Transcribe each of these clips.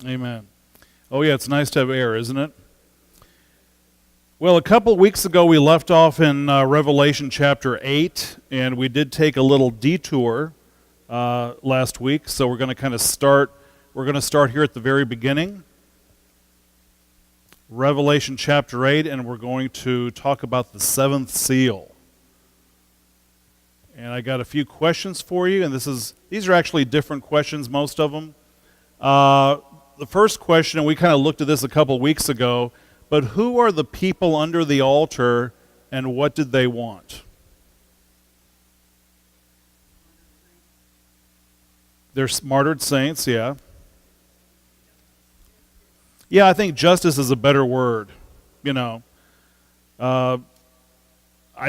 Amen. Oh, yeah, it's nice to have air, isn't it? Well, a couple weeks ago we left off in Revelation chapter 8, and we did take a little detour last week, so we're going to kind of start. We're going to start here at the very beginning, Revelation chapter 8, and we're going to talk about the seventh seal. And I got a few questions for you, and these are actually different questions, most of them. The first question, and we kind of looked at this a couple weeks ago, but who are the people under the altar, and what did they want? They're martyred saints, yeah. Yeah, I think justice is a better word, you know. I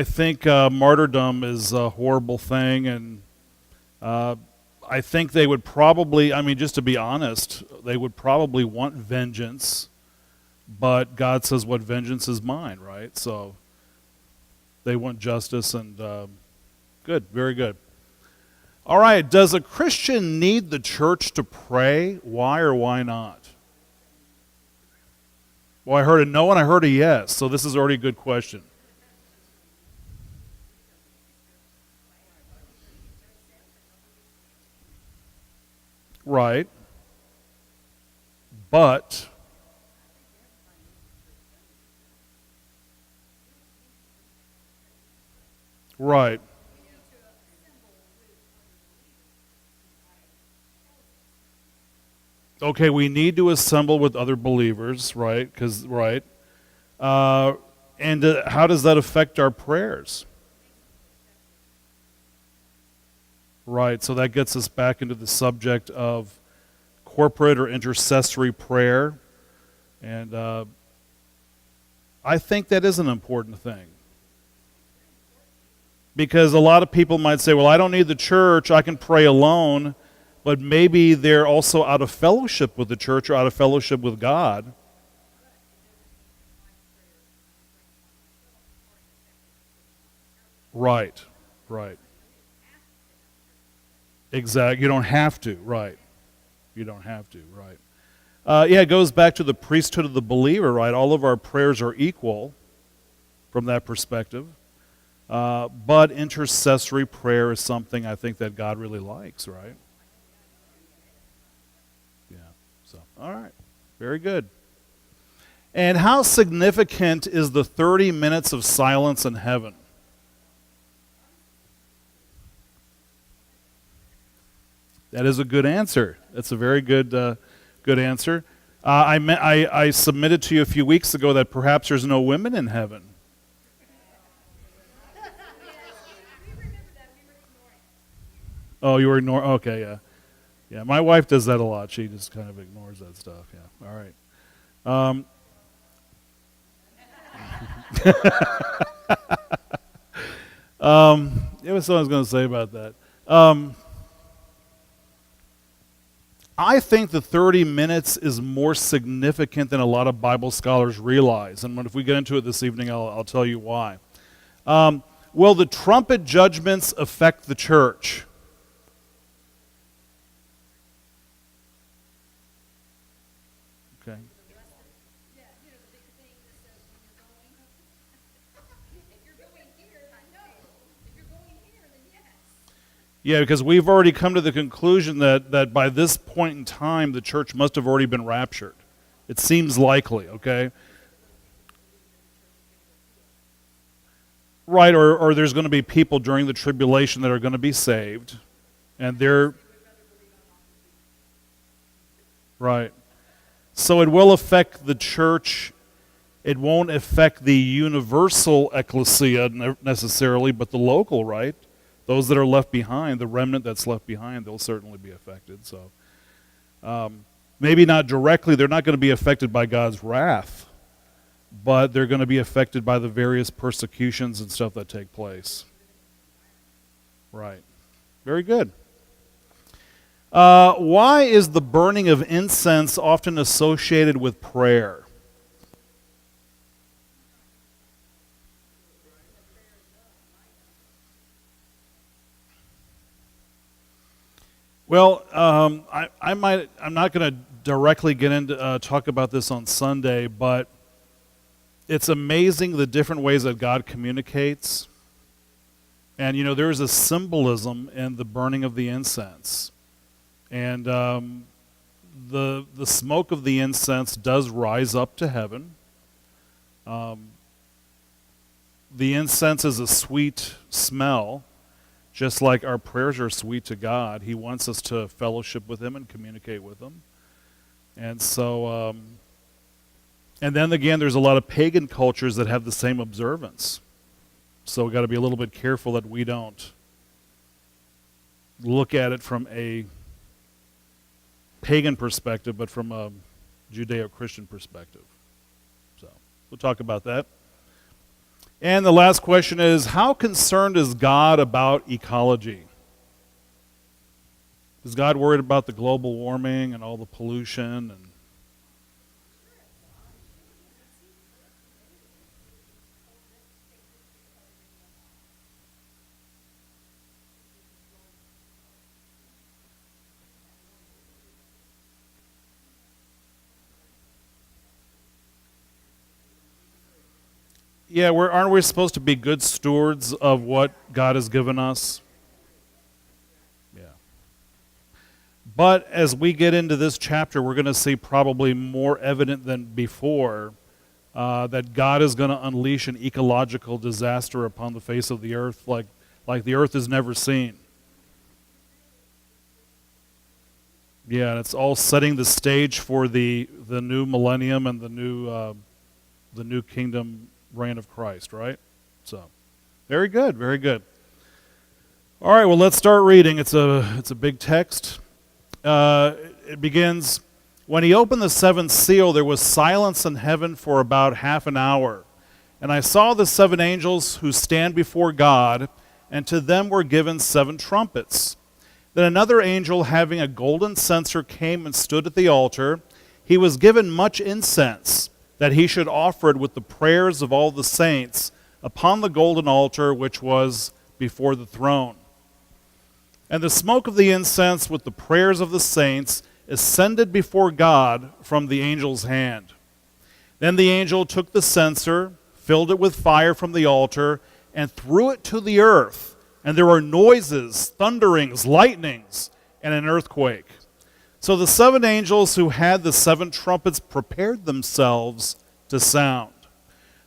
think martyrdom is a horrible thing, and I think they would probably, just to be honest, they would probably want vengeance, but God says what vengeance is mine, right? So they want justice, and good, very good. All right, does a Christian need the church to pray? Why or why not? Well, I heard a no and I heard a yes, so this is already a good question. Right. But right. Okay, we need to assemble with other believers, right? Right. Uh, and how does that affect our prayers? Right, so that gets us back into the subject of corporate or intercessory prayer. And I think that is an important thing. Because a lot of people might say, well, I don't need the church, I can pray alone. But maybe they're also out of fellowship with the church or out of fellowship with God. Right, right. Exactly. You don't have to, right. You don't have to, right. Yeah, it goes back to the priesthood of the believer, right? All of our prayers are equal from that perspective. But intercessory prayer is something I think that God really likes, right? Yeah. So, all right. Very good. And how significant is the 30 minutes of silence in heaven? That is a good answer. That's a very good answer. I submitted to you a few weeks ago that perhaps there's no women in heaven. Oh, you were ignoring. Okay, yeah, yeah. My wife does that a lot. She just kind of ignores that stuff. Yeah. All right. It was something I was going to say about that. I think the 30 minutes is more significant than a lot of Bible scholars realize. And if we get into it this evening, I'll tell you why. Will the trumpet judgments affect the church? Okay. Yeah, because we've already come to the conclusion that by this point in time, the church must have already been raptured. It seems likely, okay? Right, or there's going to be people during the tribulation that are going to be saved, and they're... Right. So it will affect the church. It won't affect the universal ecclesia necessarily, but the local, right? Those that are left behind, the remnant that's left behind, they'll certainly be affected. So maybe not directly, they're not going to be affected by God's wrath, but they're going to be affected by the various persecutions and stuff that take place. Right. Very good. Why is the burning of incense often associated with prayer? Well, I'm not going to directly get into talk about this on Sunday, but it's amazing the different ways that God communicates. And there is a symbolism in the burning of the incense, and the smoke of the incense does rise up to heaven. The incense is a sweet smell, just like our prayers are sweet to God. He wants us to fellowship with Him and communicate with Him. And so, and then again, there's a lot of pagan cultures that have the same observance. So we've got to be a little bit careful that we don't look at it from a pagan perspective, but from a Judeo-Christian perspective. So we'll talk about that. And the last question is, how concerned is God about ecology? Is God worried about the global warming and all the pollution? Yeah, aren't we supposed to be good stewards of what God has given us? Yeah. But as we get into this chapter, we're going to see probably more evident than before that God is going to unleash an ecological disaster upon the face of the earth like the earth has never seen. Yeah, and it's all setting the stage for the new millennium and the new kingdom reign of Christ, right? So, very good, very good. All right, well, let's start reading. It's a big text. It begins, when he opened the seventh seal, there was silence in heaven for about half an hour. And I saw the seven angels who stand before God, and to them were given seven trumpets. Then another angel, having a golden censer, came and stood at the altar. He was given much incense, that he should offer it with the prayers of all the saints upon the golden altar which was before the throne. And the smoke of the incense with the prayers of the saints ascended before God from the angel's hand. Then the angel took the censer, filled it with fire from the altar, and threw it to the earth. And there were noises, thunderings, lightnings, and an earthquake. So the seven angels who had the seven trumpets prepared themselves to sound.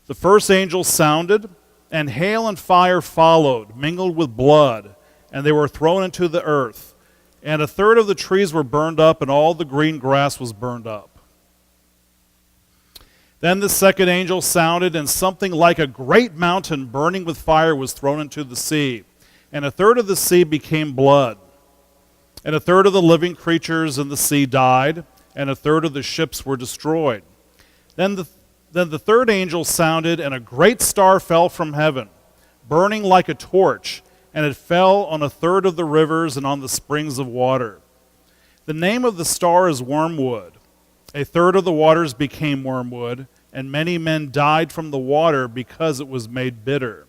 The first angel sounded, and hail and fire followed, mingled with blood, and they were thrown into the earth. And a third of the trees were burned up, and all the green grass was burned up. Then the second angel sounded, and something like a great mountain burning with fire was thrown into the sea. And a third of the sea became blood. And a third of the living creatures in the sea died, and a third of the ships were destroyed. Then the third angel sounded, and a great star fell from heaven, burning like a torch, and it fell on a third of the rivers and on the springs of water. The name of the star is Wormwood. A third of the waters became wormwood, and many men died from the water because it was made bitter.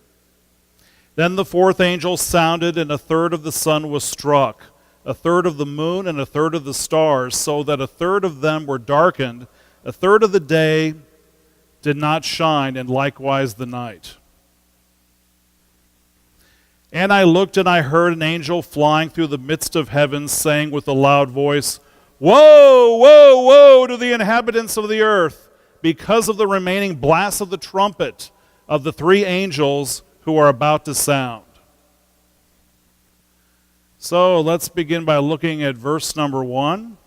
Then the fourth angel sounded, and a third of the sun was struck, a third of the moon, and a third of the stars, so that a third of them were darkened, a third of the day did not shine, and likewise the night. And I looked, and I heard an angel flying through the midst of heaven, saying with a loud voice, "Woe, woe, woe to the inhabitants of the earth, because of the remaining blasts of the trumpet of the three angels who are about to sound." So let's begin by looking at verse number 1.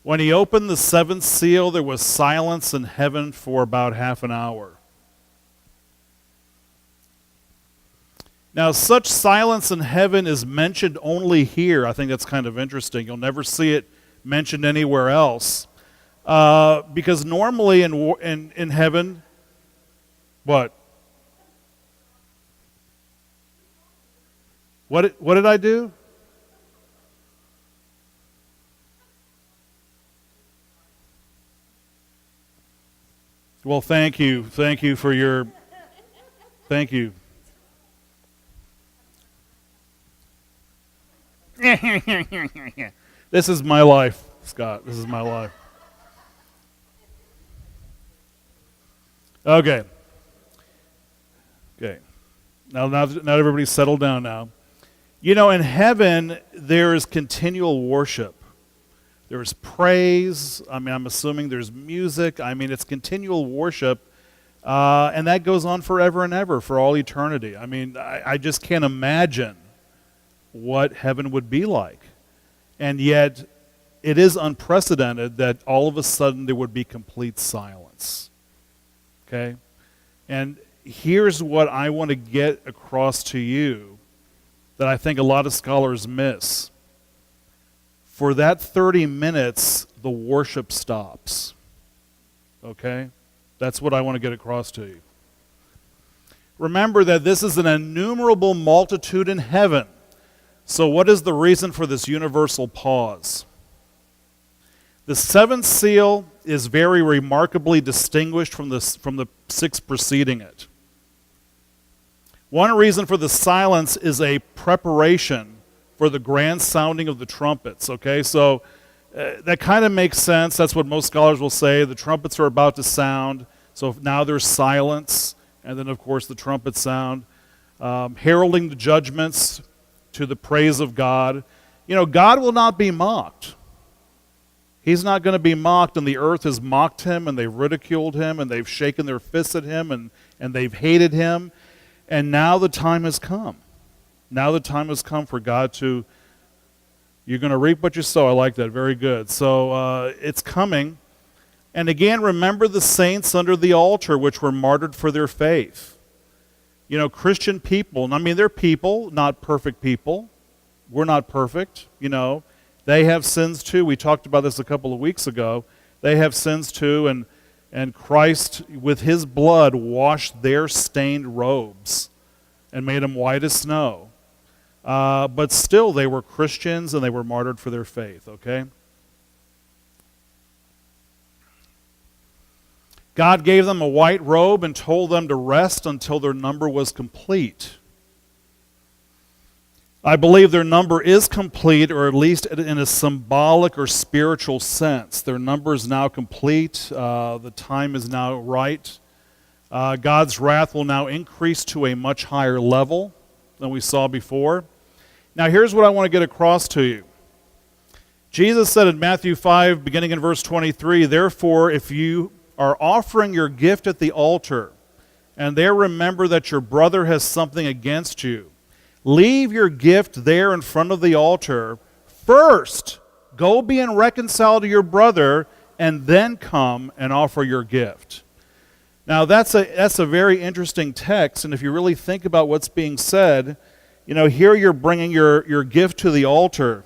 When he opened the seventh seal, there was silence in heaven for about half an hour. Now, such silence in heaven is mentioned only here. I think that's kind of interesting. You'll never see it mentioned anywhere else. Because normally in heaven, what? What did I do? Well, thank you. Thank you for your... Thank you. This is my life, Scott. This is my life. Okay. Now everybody's settled down now. You know, in heaven, there is continual worship. There's praise. I mean, I'm assuming there's music. I mean, it's continual worship. And that goes on forever and ever, for all eternity. I mean, I just can't imagine what heaven would be like. And yet, it is unprecedented that all of a sudden there would be complete silence. Okay? And here's what I want to get across to you that I think a lot of scholars miss. For that 30 minutes, the worship stops. Okay? That's what I want to get across to you. Remember that this is an innumerable multitude in heaven. So what is the reason for this universal pause? The seventh seal is very remarkably distinguished from the six preceding it. One reason for the silence is a preparation for the grand sounding of the trumpets. Okay, so that kind of makes sense. That's what most scholars will say. The trumpets are about to sound, so now there's silence, and then of course the trumpets sound, heralding the judgments to the praise of God. You know, God will not be mocked. He's not going to be mocked, and the earth has mocked him, and they've ridiculed him, and they've shaken their fists at him, and they've hated him. And now the time has come. Now the time has come for God to, you're going to reap what you sow. I like that. Very good. So it's coming. And again, remember the saints under the altar, which were martyred for their faith. You know, Christian people, I mean, they're people, not perfect people. We're not perfect, you know. They have sins too. We talked about this a couple of weeks ago. They have sins too, and Christ, with his blood, washed their stained robes and made them white as snow. But still, they were Christians, and they were martyred for their faith, okay? God gave them a white robe and told them to rest until their number was complete. I believe their number is complete, or at least in a symbolic or spiritual sense. Their number is now complete. The time is now right. God's wrath will now increase to a much higher level than we saw before. Now here's what I want to get across to you. Jesus said in Matthew 5, beginning in verse 23, "Therefore, if you are offering your gift at the altar, and there remember that your brother has something against you, leave your gift there in front of the altar. First, go be reconciled to your brother, and then come and offer your gift." Now, that's a very interesting text, and if you really think about what's being said, you know, here you're bringing your gift to the altar,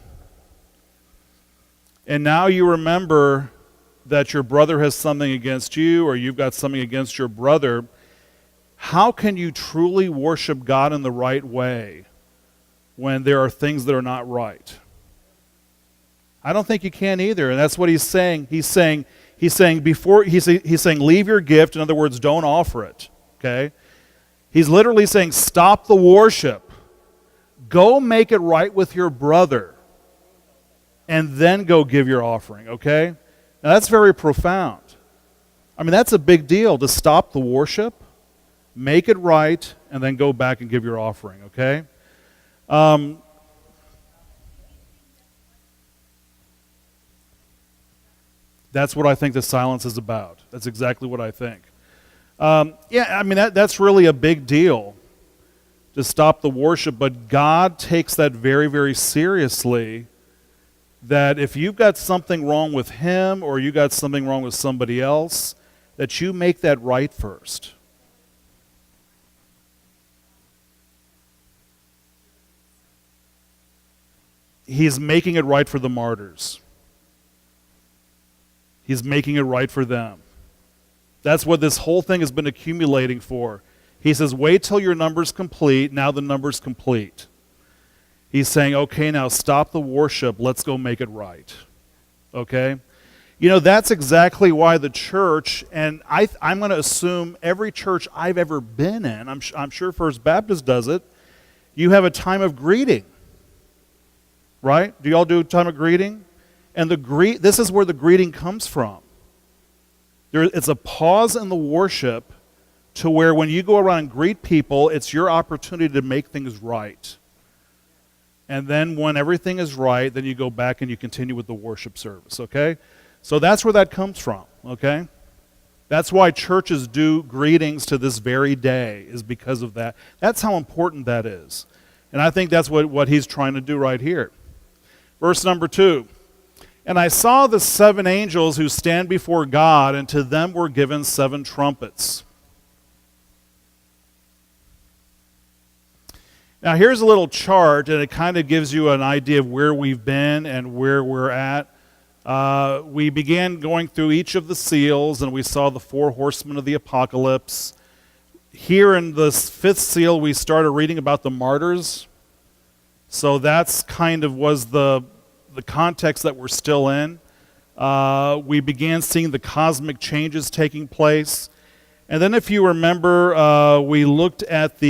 and now you remember that your brother has something against you, or you've got something against your brother. How can you truly worship God in the right way when there are things that are not right? I don't think you can either, and that's what he's saying. He's saying leave your gift. In other words, don't offer it. Okay? He's literally saying stop the worship. Go make it right with your brother, and then go give your offering. Okay? Now that's very profound. I mean, that's a big deal, to stop the worship, make it right, and then go back and give your offering. Okay? That's what I think the silence is about. That's exactly what I think. I mean, that's really a big deal, to stop the worship, but God takes that very, very seriously, that if you've got something wrong with him, or you got something wrong with somebody else, that you make that right first. He's making it right for the martyrs. He's making it right for them. That's what this whole thing has been accumulating for. He says, wait till your number's complete. Now the number's complete. He's saying, okay, now stop the worship. Let's go make it right. Okay? You know, that's exactly why the church, and I'm going to assume every church I've ever been in, I'm sure First Baptist does it, you have a time of greeting. Right? Do y'all do a time of greeting? And this is where the greeting comes from. It's a pause in the worship to where when you go around and greet people, it's your opportunity to make things right. And then when everything is right, then you go back and you continue with the worship service, okay? So that's where that comes from, okay? That's why churches do greetings to this very day, is because of that. That's how important that is. And I think that's what he's trying to do right here. Verse number 2. And I saw the 7 angels who stand before God, and to them were given 7 trumpets. Now here's a little chart, and it kind of gives you an idea of where we've been and where we're at. We began going through each of the seals, and we saw the 4 horsemen of the apocalypse. Here in the 5th seal, we started reading about the martyrs. So that's kind of was the context that we're still in. We began seeing the cosmic changes taking place. And then if you remember, we looked at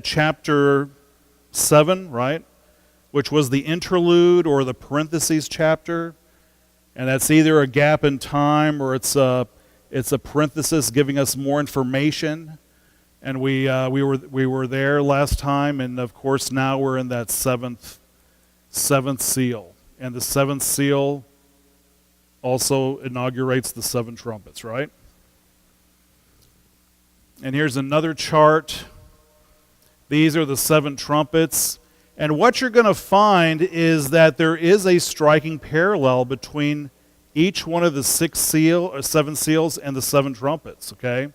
chapter 7, right? Which was the interlude or the parentheses chapter. And that's either a gap in time or it's a parenthesis giving us more information. And we were there last time, and of course now we're in that seventh seal. And the 7th seal also inaugurates the 7 trumpets, right? And here's another chart. These are the 7 trumpets. And what you're going to find is that there is a striking parallel between each one of the 7 seals and the 7 trumpets, okay?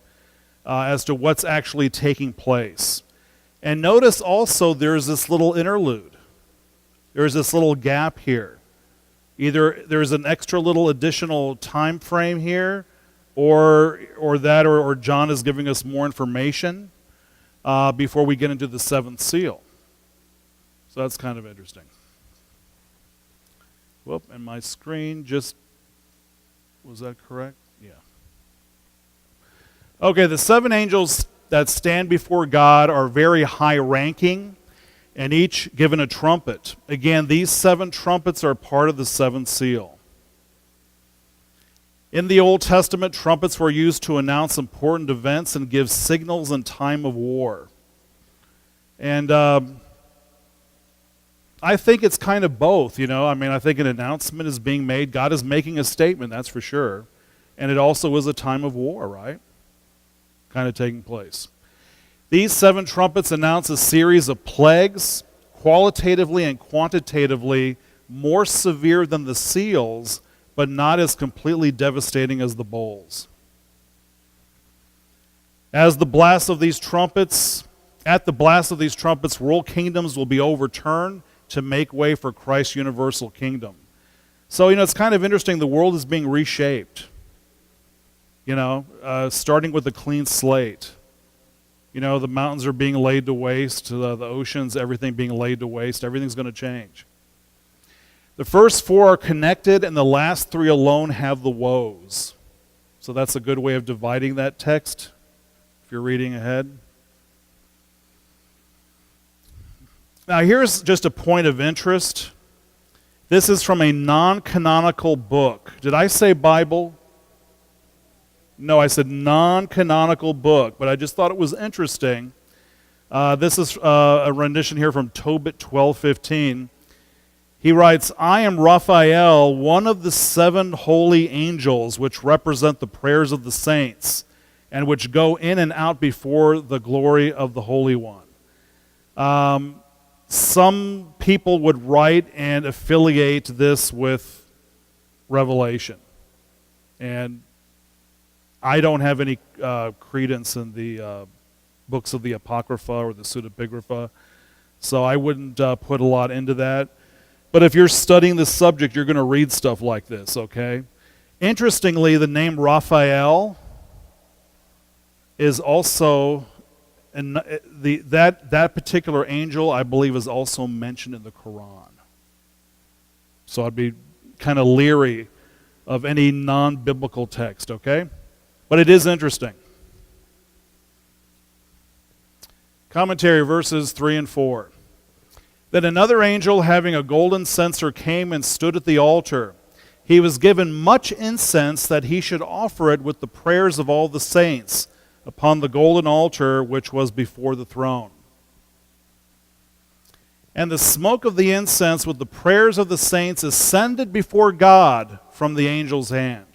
As to what's actually taking place. And notice also there's this little interlude. There's this little gap here. Either there's an extra little additional time frame here, or John is giving us more information before we get into the 7th seal. So that's kind of interesting. Whoop, and my screen just, was that correct? Yeah. Okay, the 7 angels that stand before God are very high-ranking, and each given a trumpet. Again, these 7 trumpets are part of the 7th seal. In the Old Testament, trumpets were used to announce important events and give signals in time of war. And I think it's kind of both, you know. I mean, I think an announcement is being made. God is making a statement, that's for sure. And it also is a time of war, right? Kind of taking place. These 7 trumpets announce a series of plagues, qualitatively and quantitatively more severe than the seals, but not as completely devastating as the bowls. At the blast of these trumpets, world kingdoms will be overturned to make way for Christ's universal kingdom. So, you know, it's kind of interesting. The world is being reshaped. You know, starting with a clean slate. You know, the mountains are being laid to waste, the oceans, everything being laid to waste. Everything's going to change. The first 4 are connected, and the last 3 alone have the woes. So that's a good way of dividing that text, if you're reading ahead. Now here's just a point of interest. This is from a non-canonical book. Did I say Bible? No, I said non-canonical book, but I just thought it was interesting. This is a rendition here from Tobit 12:15. He writes, I am Raphael, one of the 7 holy angels which represent the prayers of the saints and which go in and out before the glory of the Holy One. Some people would write and affiliate this with Revelation. And I don't have any credence in the books of the Apocrypha or the Pseudepigrapha, so I wouldn't put a lot into that. But if you're studying this subject, you're going to read stuff like this, okay? Interestingly, the name Raphael is also, and that particular angel, I believe, is also mentioned in the Quran. So I'd be kind of leery of any non-biblical text, okay? But it is interesting. Commentary, verses 3 and 4. Then another angel having a golden censer came and stood at the altar. He was given much incense that he should offer it with the prayers of all the saints upon the golden altar which was before the throne. And the smoke of the incense with the prayers of the saints ascended before God from the angel's hand.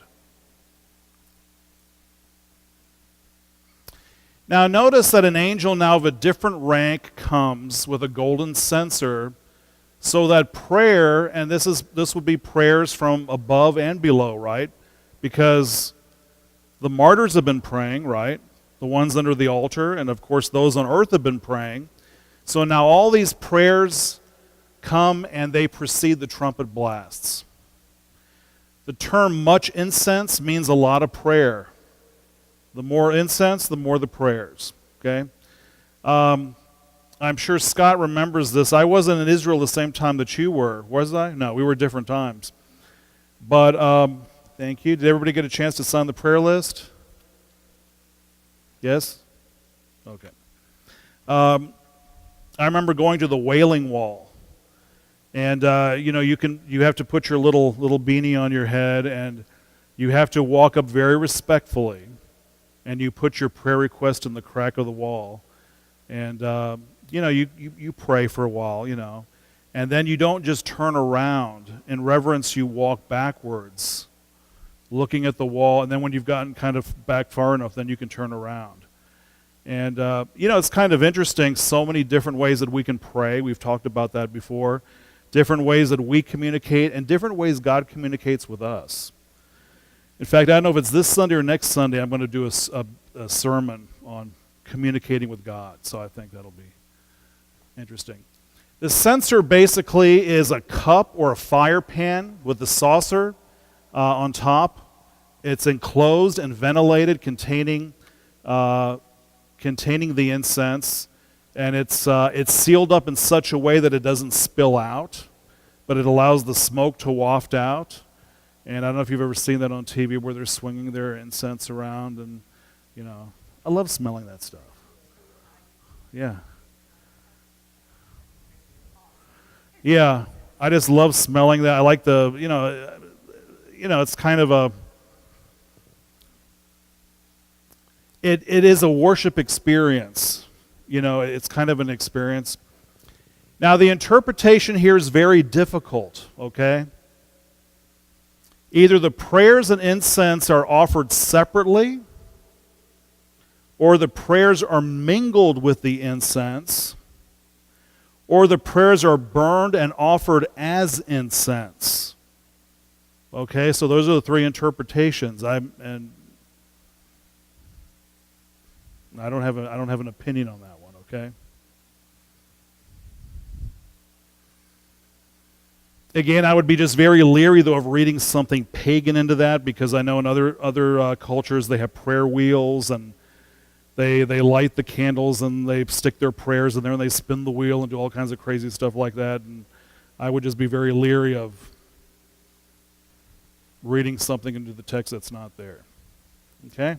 Now notice that an angel now of a different rank comes with a golden censer, so that prayer, and this would be prayers from above and below, right? Because the martyrs have been praying, right? The ones under the altar, and of course those on earth have been praying. So now all these prayers come and they precede the trumpet blasts. The term much incense means a lot of prayer. The more incense, the more the prayers, okay? I'm sure Scott remembers this. I wasn't in Israel the same time that you were, was I? No, we were different times. But thank you. Did everybody get a chance to sign the prayer list? Yes? Okay. I remember going to the Wailing Wall. And you have to put your little beanie on your head, and you have to walk up very respectfully. And you put your prayer request in the crack of the wall. And, you pray for a while, And then you don't just turn around. In reverence, you walk backwards, looking at the wall. And then when you've gotten kind of back far enough, then you can turn around. And, it's kind of interesting, so many different ways that we can pray. We've talked about that before. Different ways that we communicate, and different ways God communicates with us. In fact, I don't know if it's this Sunday or next Sunday, I'm going to do a sermon on communicating with God. So I think that'll be interesting. The censer basically is a cup or a fire pan with the saucer on top. It's enclosed and ventilated, containing the incense, and it's sealed up in such a way that it doesn't spill out, but it allows the smoke to waft out. And I don't know if you've ever seen that on TV where they're swinging their incense around, and I love smelling that stuff. Yeah. Yeah, I just love smelling that. I like it's kind of a, it is a worship experience. It's kind of an experience. Now, the interpretation here is very difficult, okay? Either the prayers and incense are offered separately, or the prayers are mingled with the incense, or the prayers are burned and offered as incense. Okay, so those are the three interpretations. I don't have an opinion on that one, okay? Again, I would be just very leery, though, of reading something pagan into that, because I know in other cultures they have prayer wheels, and they light the candles and they stick their prayers in there and they spin the wheel and do all kinds of crazy stuff like that. And I would just be very leery of reading something into the text that's not there. Okay?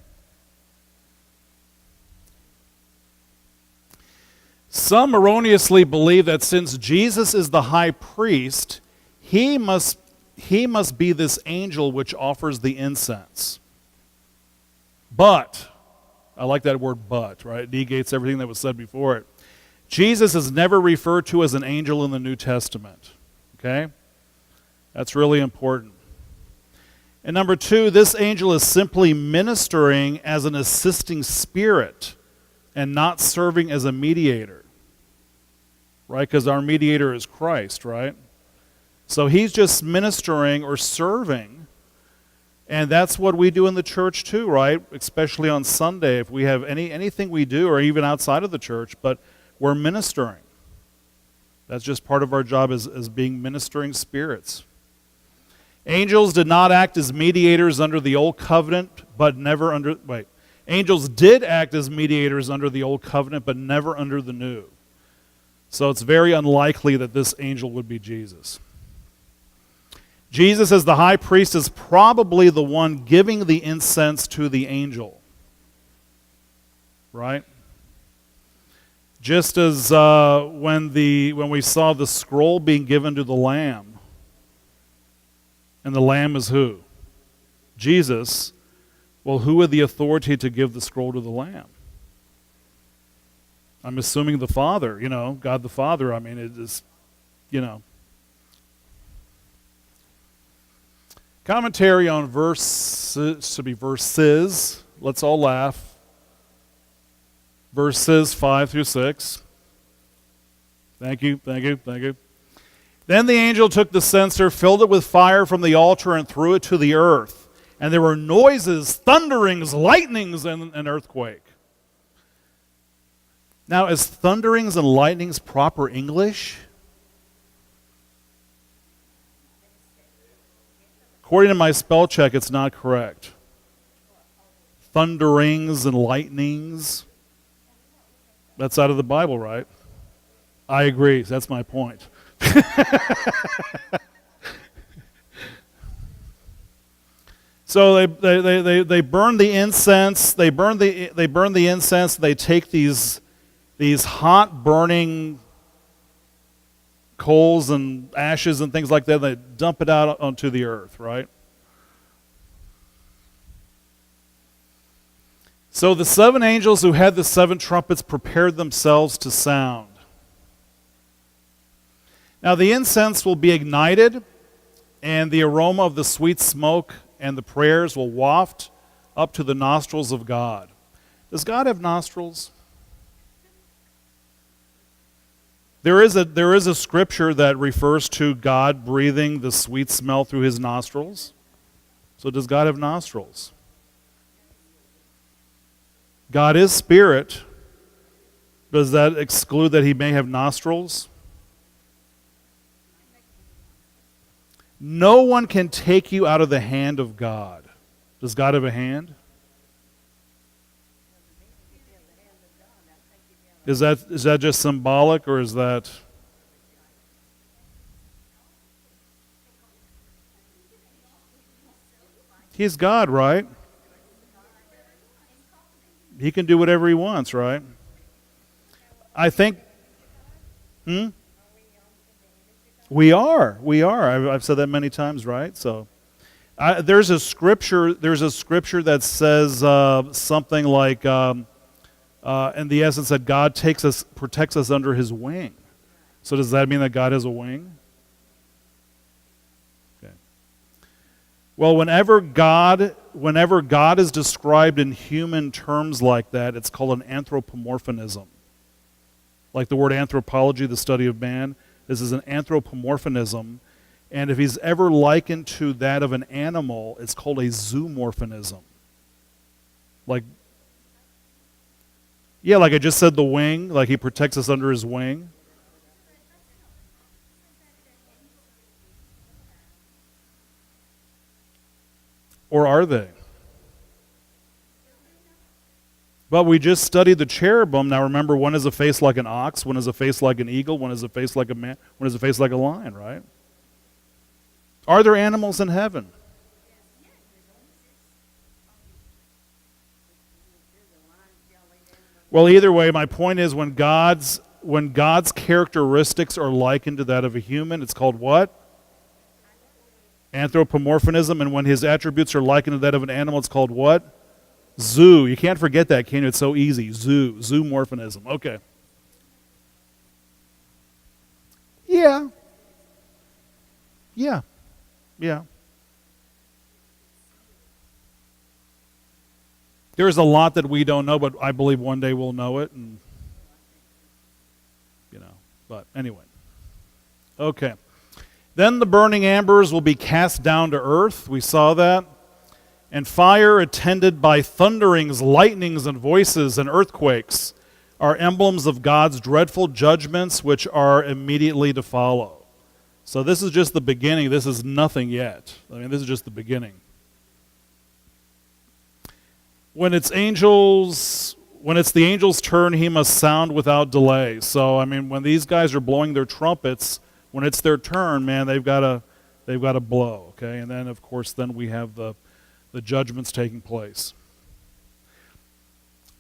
Some erroneously believe that since Jesus is the high priest, he must be this angel which offers the incense. But, I like that word but, right? It negates everything that was said before it. Jesus is never referred to as an angel in the New Testament. Okay? That's really important. And number two, this angel is simply ministering as an assisting spirit and not serving as a mediator. Right? Because our mediator is Christ, right? So he's just ministering or serving. And that's what we do in the church too, right? Especially on Sunday, if we have anything we do, or even outside of the church, but we're ministering. That's just part of our job as being ministering spirits. Angels did not act as mediators under the old covenant, but never under, Angels did act as mediators under the old covenant, but never under the new. So it's very unlikely that this angel would be Jesus. Jesus, as the high priest, is probably the one giving the incense to the angel. Right? Just as when we saw the scroll being given to the Lamb, and the Lamb is who? Jesus. Well, who had the authority to give the scroll to the Lamb? I'm assuming the Father, God the Father. I mean, it is, Commentary on verses. Let's all laugh. Verses 5 through 6. Thank you. Then the angel took the censer, filled it with fire from the altar, and threw it to the earth. And there were noises, thunderings, lightnings, and an earthquake. Now, is thunderings and lightnings proper English? According to my spell check, it's not correct. Thunderings and lightnings. That's out of the Bible, right? I agree. That's my point. So they burn the incense. They burn the incense. They take these hot burning coals and ashes and things like that. They dump it out onto the earth, right? So the 7 angels who had the 7 trumpets prepared themselves to sound. Now the incense will be ignited, and the aroma of the sweet smoke and the prayers will waft up to the nostrils of God. Does God have nostrils? There is a scripture that refers to God breathing the sweet smell through his nostrils. So does God have nostrils? God is spirit. Does that exclude that he may have nostrils? No one can take you out of the hand of God. Does God have a hand? Is that just symbolic, or is that... He's God, right? He can do whatever he wants, right? I think... We are. I've said that many times, right? So, there's a scripture that says something like, in the essence, that God protects us under his wing. So does that mean that God has a wing? Okay. Well, whenever God is described in human terms like that, it's called an anthropomorphism. Like the word anthropology, the study of man. This is an anthropomorphism, and if he's ever likened to that of an animal, it's called a zoomorphism. Like I just said, the wing, like he protects us under his wing. Or are they? But we just studied the cherubim. Now remember, one has a face like an ox, one has a face like an eagle, one has a face like a man, one has a face like a lion, right? Are there animals in heaven? Well, either way, my point is when God's characteristics are likened to that of a human, it's called what? Anthropomorphism. And when his attributes are likened to that of an animal, it's called what? Zoo. You can't forget that, can you? It's so easy. Zoomorphism. Okay. Yeah. There's a lot that we don't know, but I believe one day we'll know it, and but anyway. Okay. Then the burning embers will be cast down to earth. We saw that. And fire attended by thunderings, lightnings, and voices and earthquakes are emblems of God's dreadful judgments which are immediately to follow. So this is just the beginning. This is nothing yet. I mean, this is just the beginning. When it's the angel's turn, he must sound without delay. So, I mean, when these guys are blowing their trumpets, when it's their turn, man, they've got to blow, okay? And then, of course, then we have the judgments taking place.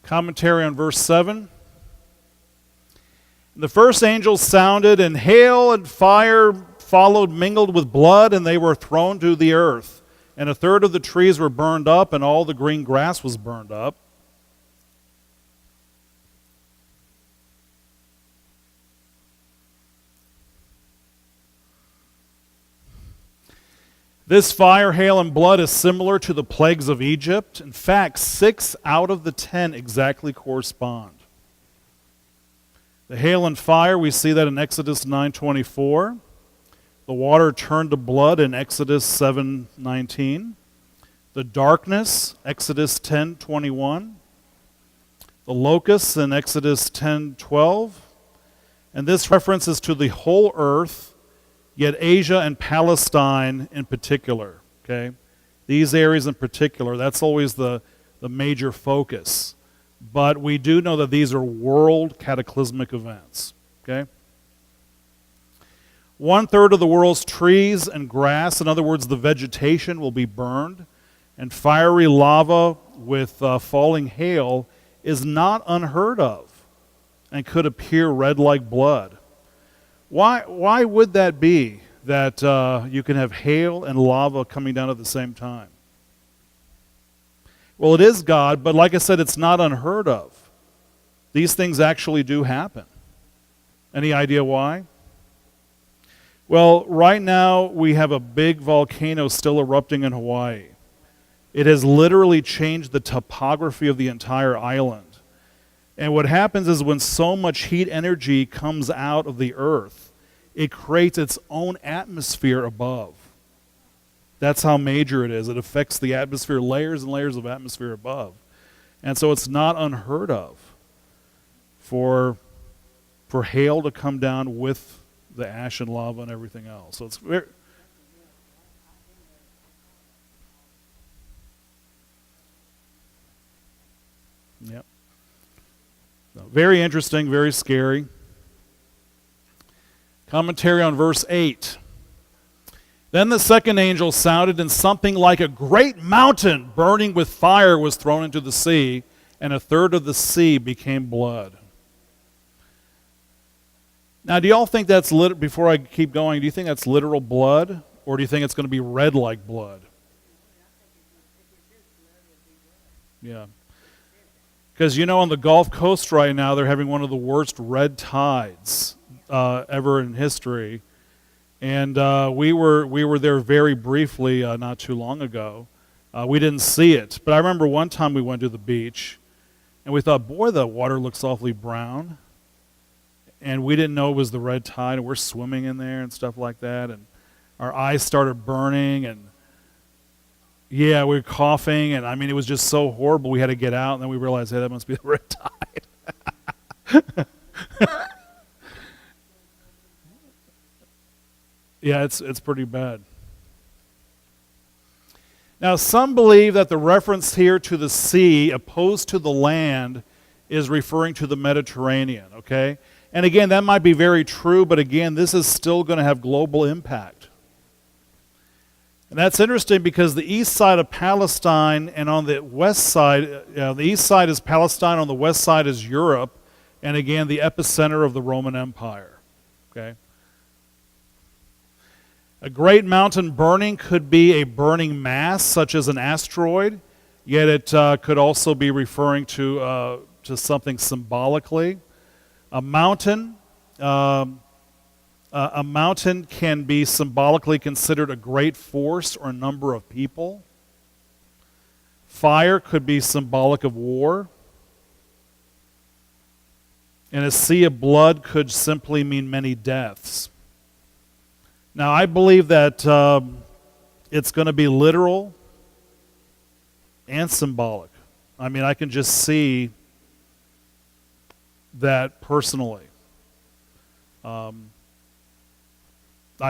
Commentary on verse 7. The first angel sounded, and hail and fire followed, mingled with blood, and they were thrown to the earth. And a third of the trees were burned up, and all the green grass was burned up. This fire, hail, and blood is similar to the plagues of Egypt. In fact, 6 out of the 10 exactly correspond. The hail and fire, we see that in Exodus 9:24. The water turned to blood in Exodus 7:19. The darkness, Exodus 10:21. The locusts in Exodus 10:12. And this reference is to the whole earth, yet Asia and Palestine in particular. Okay? These areas in particular, that's always the major focus. But we do know that these are world cataclysmic events. Okay? 1/3 of the world's trees and grass, in other words, the vegetation, will be burned. And fiery lava with falling hail is not unheard of and could appear red like blood. Why would that be, that you can have hail and lava coming down at the same time? Well, it is God, but like I said, it's not unheard of. These things actually do happen. Any idea why? Well, right now we have a big volcano still erupting in Hawaii. It has literally changed the topography of the entire island. And what happens is when so much heat energy comes out of the earth, it creates its own atmosphere above. That's how major it is. It affects the atmosphere, layers and layers of atmosphere above. And so it's not unheard of for hail to come down with the ash and lava and everything else. So it's very... Yep. So very interesting, very scary. Commentary on verse 8. Then the second angel sounded, and something like a great mountain burning with fire was thrown into the sea, and a third of the sea became blood. Now, do y'all think that's, before I keep going, do you think that's literal blood, or do you think it's going to be red like blood? Yeah. Because, you know, on the Gulf Coast right now, they're having one of the worst red tides ever in history. And we were there very briefly not too long ago. We didn't see it. But I remember one time we went to the beach, and we thought, boy, the water looks awfully brown. And we didn't know it was the red tide, and we're swimming in there and stuff like that. And our eyes started burning, and yeah, we were coughing, and I mean, it was just so horrible. We had to get out, and then we realized, hey, that must be the red tide. Yeah, it's pretty bad. Now, some believe that the reference here to the sea opposed to the land is referring to the Mediterranean, okay? And again, that might be very true, but again, this is still going to have global impact. And that's interesting because the east side of Palestine and on the west side, the east side is Palestine, on the west side is Europe, and again, the epicenter of the Roman Empire, okay? A great mountain burning could be a burning mass, such as an asteroid, yet it could also be referring to something symbolically. A mountain can be symbolically considered a great force or a number of people. Fire could be symbolic of war. And a sea of blood could simply mean many deaths. Now, I believe that it's going to be literal and symbolic. I mean, I can just see that personally. I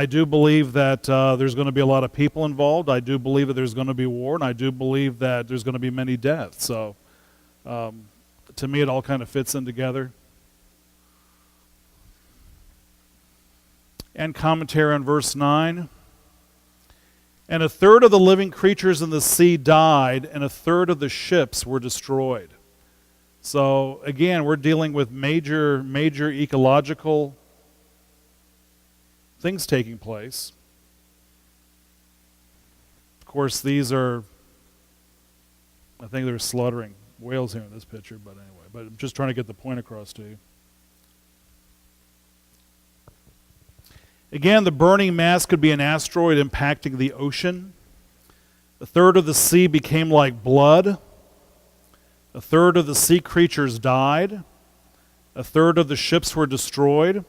do believe that there's going to be a lot of people involved. I do believe that there's going to be war, and I do believe that there's going to be many deaths. So, to me, it all kind of fits in together. And commentary on verse 9. And a third of the living creatures in the sea died, and a third of the ships were destroyed. So again, we're dealing with major ecological things taking place. Of course, these are, I think they're slaughtering whales here in this picture, but anyway, but I'm just trying to get the point across to you. Again, the burning mass could be an asteroid impacting the ocean. A third of the sea became like blood. A third of the sea creatures died. A third of the ships were destroyed.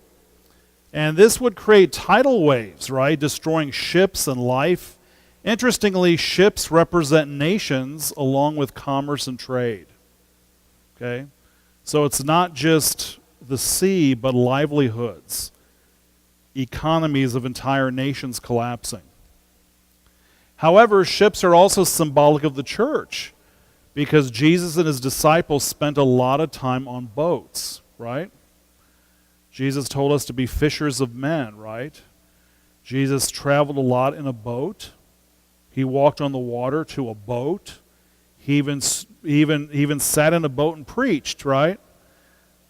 And this would create tidal waves, right? Destroying ships and life. Interestingly, ships represent nations along with commerce and trade. Okay? So it's not just the sea, but livelihoods, economies of entire nations collapsing. However, ships are also symbolic of the church because Jesus and his disciples spent a lot of time on boats, right? Jesus told us to be fishers of men, right? Jesus traveled a lot in a boat. He walked on the water to a boat. He even sat in a boat and preached, right?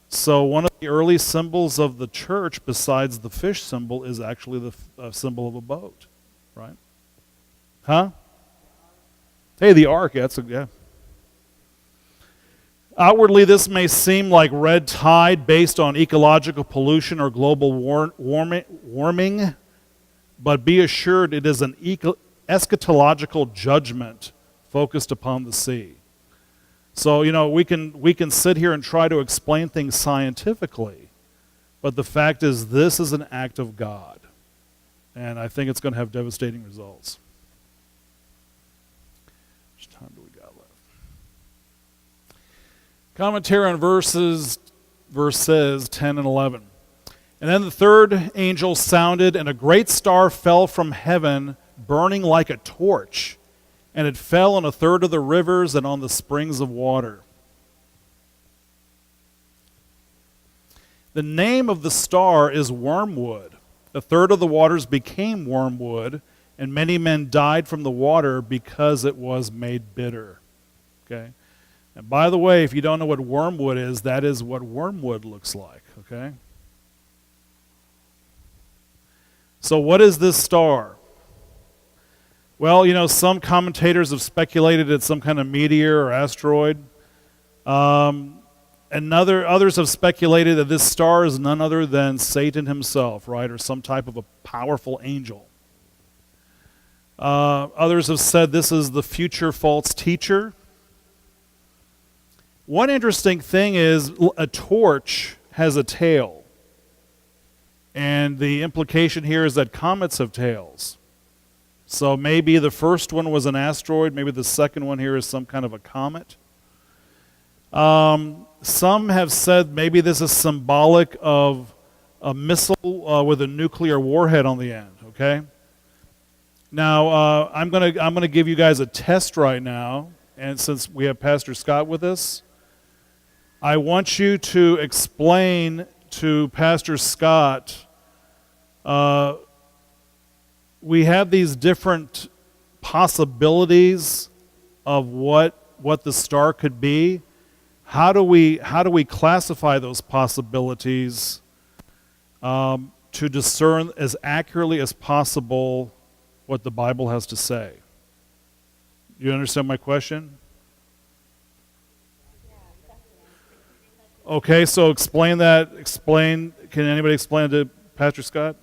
So one of the early symbols of the church, besides the fish symbol, is actually the symbol of a boat, right? Huh? Hey, the ark, yeah. Outwardly, this may seem like red tide based on ecological pollution or global warming, but be assured it is an eschatological judgment focused upon the sea. So, we can sit here and try to explain things scientifically, but the fact is this is an act of God, and I think it's going to have devastating results. How much time do we got left? Commentary on verses 10 and 11. And then the third angel sounded, and a great star fell from heaven, burning like a torch, and it fell on a third of the rivers and on the springs of water. The name of the star is wormwood. A third of the waters became wormwood, and many men died from the water because it was made bitter. Okay? And by the way, if you don't know what wormwood is, that is what wormwood looks like. Okay? So what is this star? Well, some commentators have speculated it's some kind of meteor or asteroid. Others have speculated that this star is none other than Satan himself, right, or some type of a powerful angel. Others have said this is the future false teacher. One interesting thing is a torch has a tail. And the implication here is that comets have tails. So maybe the first one was an asteroid, maybe the second one here is some kind of a comet. Some have said maybe this is symbolic of a missile with a nuclear warhead on the end, okay? Now, I'm gonna give you guys a test right now, and since we have Pastor Scott with us, I want you to explain to Pastor Scott, we have these different possibilities of what the star could be. How do we classify those possibilities to discern as accurately as possible what the Bible has to say? You understand my question? Okay, so explain that. Can anybody explain it to Pastor Scott?